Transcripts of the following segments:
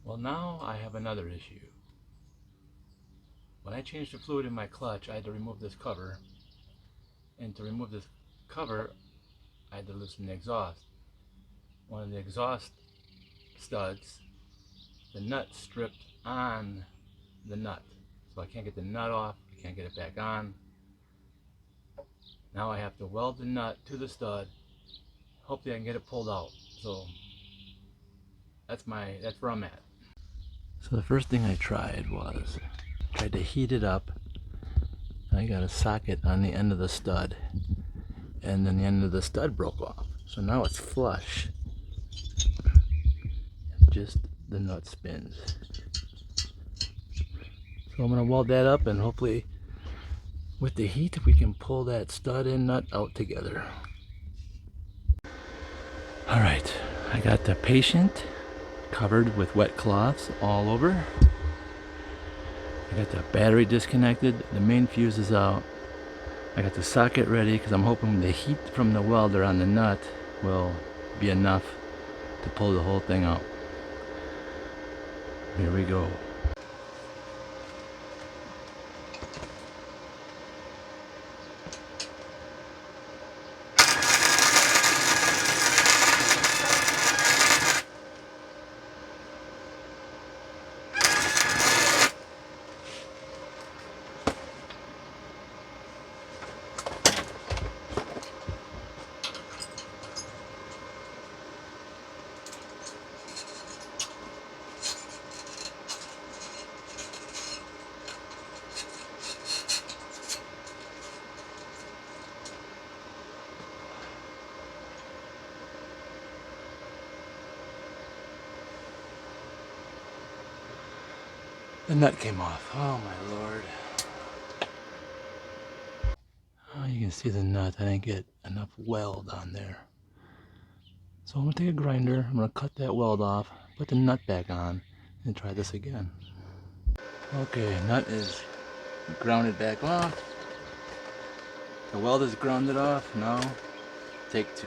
Well, now I have another issue. When I changed the fluid in my clutch, I had to remove this cover. And to remove this cover, I had to loosen the exhaust. One of the exhaust studs, the nut stripped on the nut. So I can't get the nut off, I can't get it back on. Now I have to weld the nut to the stud. Hopefully I can get it pulled out. So that's where I'm at. So the first thing I tried to heat it up. I got a socket on the end of the stud, and then the end of the stud broke off. So now it's flush. Just the nut spins. So I'm going to weld that up, and hopefully with the heat we can pull that stud and nut out together. Alright, I got the patient covered with wet cloths all over. I got the battery disconnected, the main fuse is out. I got the socket ready because I'm hoping the heat from the welder on the nut will be enough to pull the whole thing out. Here we go. The nut came off. Oh my lord. Oh, you can see the nut. I didn't get enough weld on there. So I'm going to take a grinder. I'm going to cut that weld off, put the nut back on, and try this again. Okay, nut is grounded back off. The weld is grounded off. Now, take two.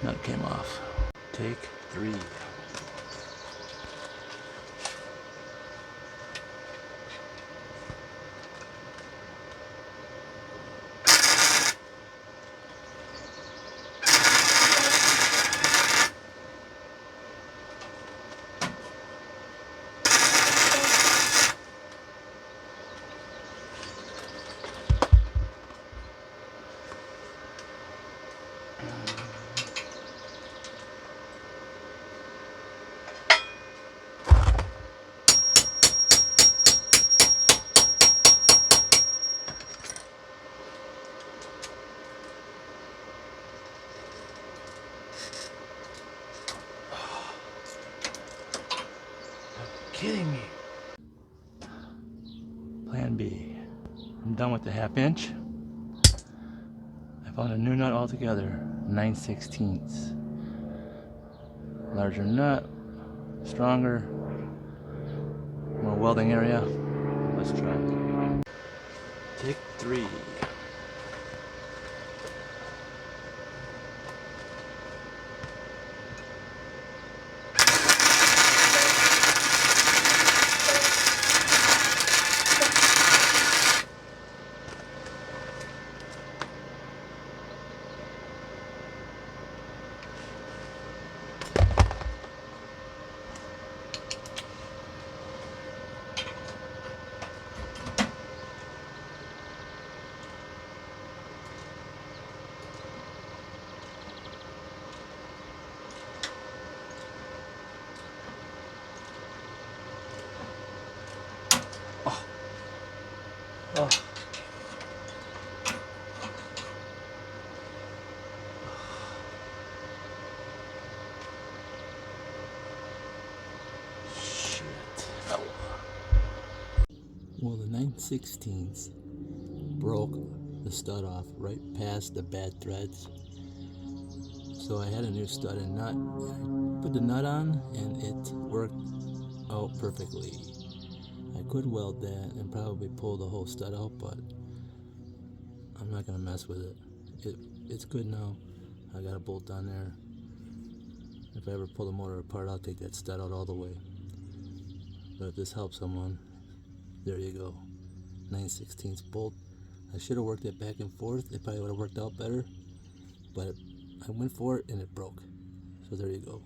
Nut came off. Take three. Kidding me. Plan B. I'm done with the 1/2 inch. I found a new nut altogether, 9/16. Larger nut, stronger, more welding area. Let's try it. Take three. 9/16 broke the stud off right past the bad threads. So I had a new stud and nut. I put the nut on and it worked out perfectly. I could weld that and probably pull the whole stud out, but I'm not gonna mess with it. It's good now. I got a bolt on there. If I ever pull the motor apart, I'll take that stud out all the way. But if this helps someone, there you go. 9/16 bolt. I should have worked it back and forth. It probably would have worked out better. But I went for it and it broke. So there you go.